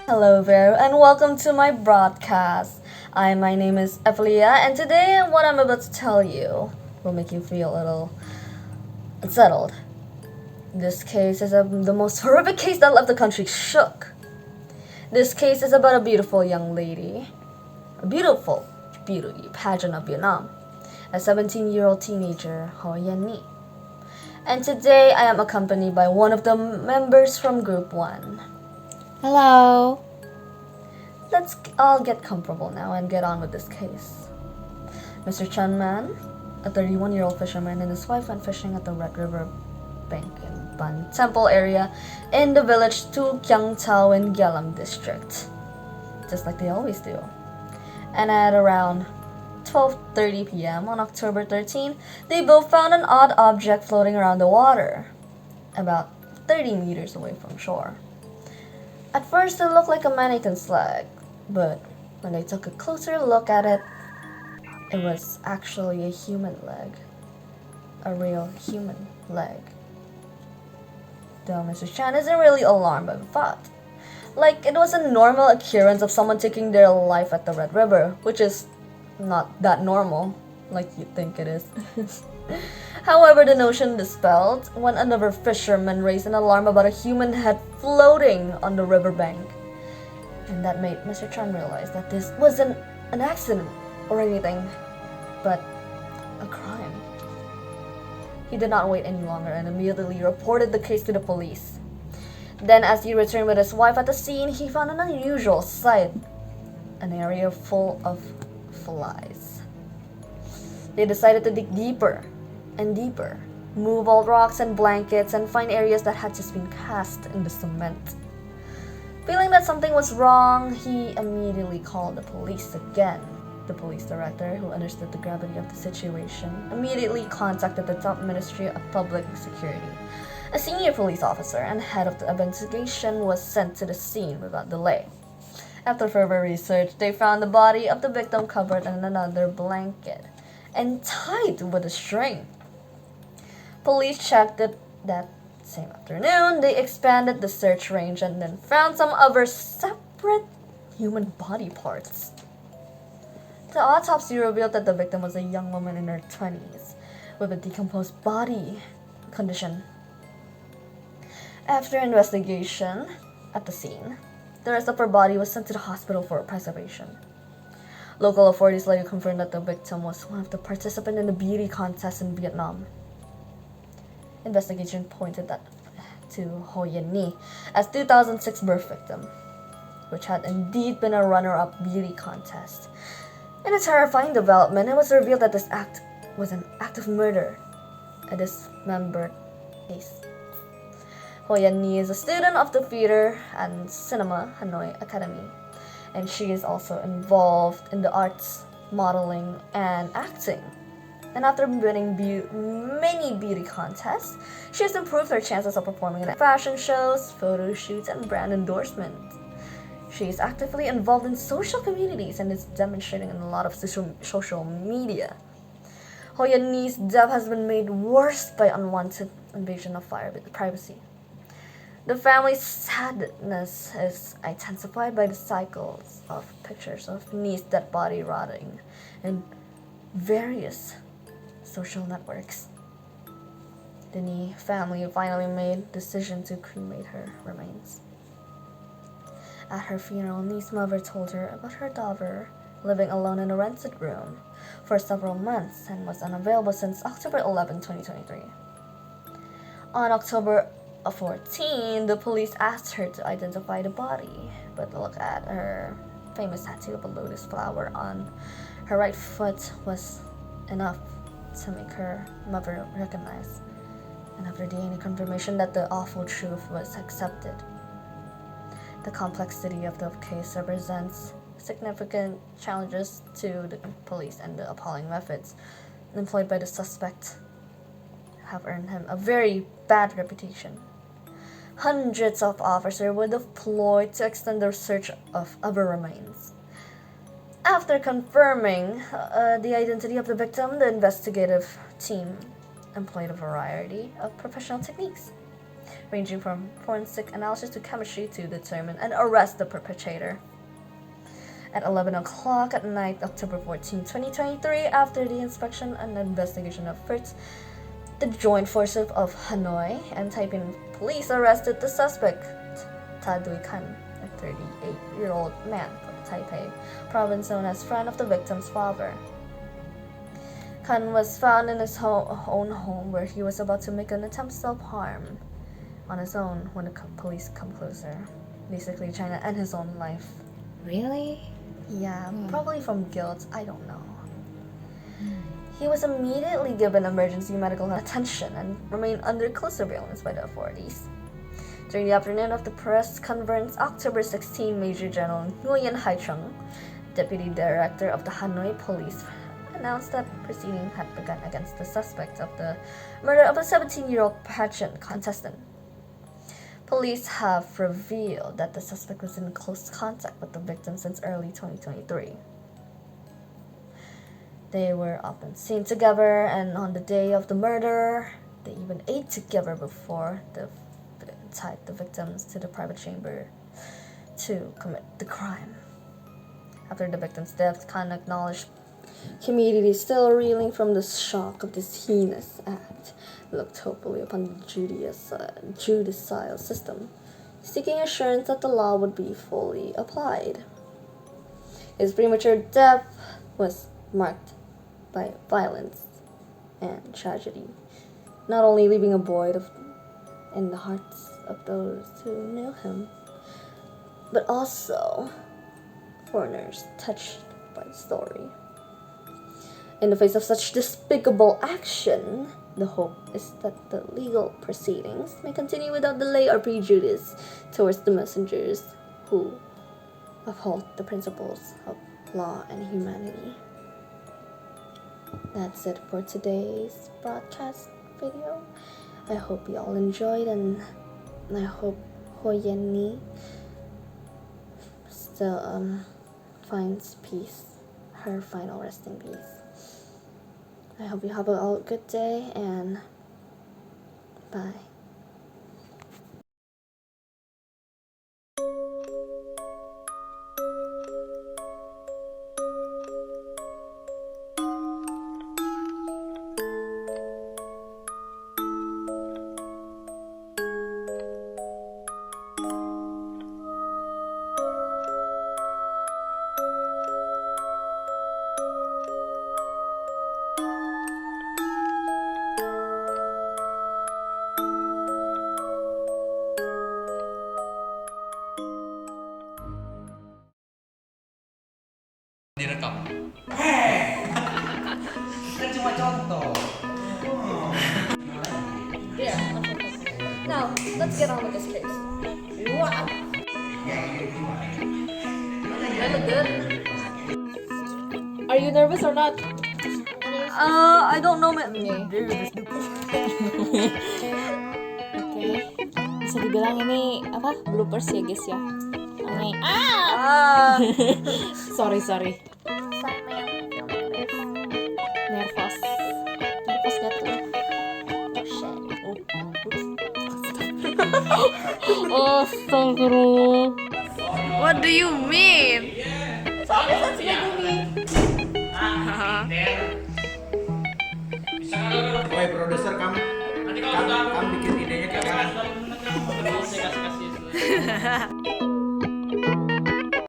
Hello there, and welcome to my broadcast. My name is Evelia, and today what I'm about to tell you will make you feel a little unsettled. This case is the most horrific case that left the country shook. This case is about a beautiful young lady, a beautiful beauty pageant of Vietnam, a 17-year-old teenager, Ho Yen Nhi. And today I am accompanied by one of the members from Group 1. Hello. Let's all get comfortable now and get on with this case. Mr. Chun Man, a 31-year-old fisherman, and his wife went fishing at the Red River bank in Ban Temple area in the village Tu Kiang Tao in Gyelam district, just like they always do. And at around 12:30 p.m. on October 13, they both found an odd object floating around the water, about 30 meters away from shore. At first, it looked like a mannequin's leg, but when they took a closer look at it, it was actually a human leg. A real human leg. Though Mr. Chan isn't really alarmed by the thought. Like, it was a normal occurrence of someone taking their life at the Red River, which is not that normal, like you'd think it is. However, the notion dispelled when another fisherman raised an alarm about a human head floating on the riverbank. And that made Mr. Chan realize that this wasn't an accident or anything, but a crime. He did not wait any longer and immediately reported the case to the police. Then, as he returned with his wife at the scene, he found an unusual sight, an area full of flies. They decided to dig deeper and deeper, move all rocks and blankets, and find areas that had just been cast in the cement. Feeling that something was wrong, he immediately called the police again. The police director, who understood the gravity of the situation, immediately contacted the top Ministry of Public Security. A senior police officer and head of the investigation was sent to the scene without delay. After further research, they found the body of the victim covered in another blanket and tied with a string. Police checked it that same afternoon. They expanded the search range and then found some other separate human body parts. The autopsy revealed that the victim was a young woman in her 20s with a decomposed body condition. After investigation at the scene, the rest of her body was sent to the hospital for preservation. Local authorities later confirmed that the victim was one of the participants in the beauty contest in Vietnam. Investigation pointed to Ho Yen Nhi as 2006 birth victim, which had indeed been a runner-up beauty contest. In a terrifying development, it was revealed that this act was an act of murder, a dismembered case. Ho Yen Nhi is a student of the Theater and Cinema Hanoi Academy, and she is also involved in the arts, modeling, and acting. And after winning many beauty contests, she has improved her chances of performing in fashion shows, photo shoots, and brand endorsements. She is actively involved in social communities and is demonstrating in a lot of social media. Ho Yen Nhi's death has been made worse by unwanted invasion of privacy. The family's sadness is intensified by the cycles of pictures of Nhi's dead body rotting in various social networks. The Nhi family finally made the decision to cremate her remains. At her funeral, Nhi's mother told her about her daughter living alone in a rented room for several months and was unavailable since October 11, 2023. On October 14, the police asked her to identify the body, but look at her famous tattoo of a lotus flower on her right foot was enough to make her mother recognize, and after DNA confirmation that the awful truth was accepted. The complexity of the case represents significant challenges to the police, and the appalling methods employed by the suspect have earned him a very bad reputation. Hundreds of officers were deployed to extend the search of other remains. After confirming the identity of the victim, the investigative team employed a variety of professional techniques. ranging from forensic analysis to chemistry to determine and arrest the perpetrator. At 11 o'clock at night, October 14, 2023, after the inspection and investigation efforts, the joint forces of Hanoi and Taipei police arrested the suspect, Kan, a 38-year-old man from Taipei province known as friend of the victim's father. Kan was found in his own home where he was about to make an attempt to self-harm on his own when the police come closer, basically trying to end his own life. Really? Yeah, probably from guilt, I don't know. He was immediately given emergency medical attention and remained under close surveillance by the authorities. During the afternoon of the press conference, October 16, Major General Ho Yen Nhi, Deputy Director of the Hanoi Police, announced that proceedings had begun against the suspect of the murder of a 17-year-old pageant contestant. Police have revealed that the suspect was in close contact with the victim since early 2023. They were often seen together, and on the day of the murder, they even ate together before they tied the victims to the private chamber to commit the crime. After the victim's death, Khan acknowledged community is still reeling from the shock of this heinous act, looked hopefully upon the judicial system, seeking assurance that the law would be fully applied. His premature death was marked by violence and tragedy, not only leaving a void in the hearts of those who knew him, but also foreigners touched by the story. In the face of such despicable action, the hope is that the legal proceedings may continue without delay or prejudice towards the messengers who uphold the principles of law and humanity. That's it for today's broadcast video. I hope you all enjoyed, and I hope Ho Yen Nhi still finds peace, her final resting peace. I hope you have a good day, and bye. Direkam. Kan cuma contoh. Yeah. Now, let's get on with this case. Wow. I look good. Are you nervous or not? I don't know, man. Oke. Bisa dibilang ini apa? Bloopers ya, guys ya. Ini sorry. Nervous gak tuh? Oh, astagfirullah. What do you mean? Woi produser kamu bikin idenya kayak gimana? Saya kasih